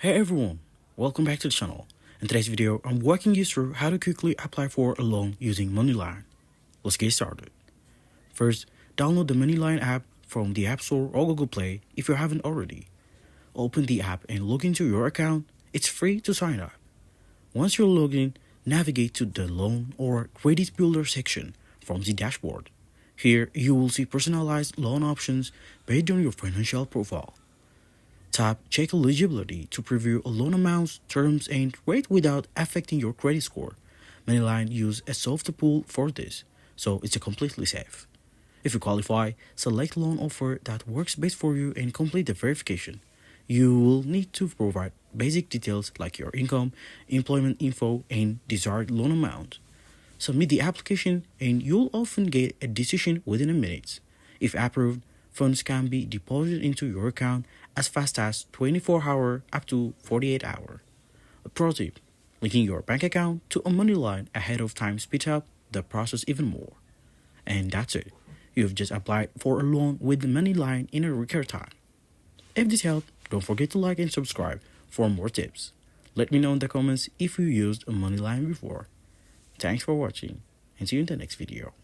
Hey everyone, welcome back to the channel. In today's video, I'm walking you through how to quickly apply for a loan using MoneyLion. Let's get started. First, download the MoneyLion app from the App Store or Google Play if you haven't already. Open the app and log into your account. It's free to sign up. Once you're logged in, navigate to the Loan or Credit Builder section from the dashboard. Here, you will see personalized loan options based on your financial profile. Tap Check Eligibility to preview loan amounts, terms, and rate without affecting your credit score. MoneyLion uses a soft pull for this, so it's completely safe. If you qualify, select loan offer that works best for you and complete the verification. You will need to provide basic details like your income, employment info, and desired loan amount. Submit the application and you'll often get a decision within a minute. If approved, funds can be deposited into your account as fast as 24 hours up to 48 hours. A pro tip, linking your bank account to a MoneyLion ahead of time speeds up the process even more. And that's it. You've just applied for a loan with the MoneyLion in a record time. If this helped, don't forget to like and subscribe for more tips. Let me know in the comments if you used a MoneyLion before. Thanks for watching and see you in the next video.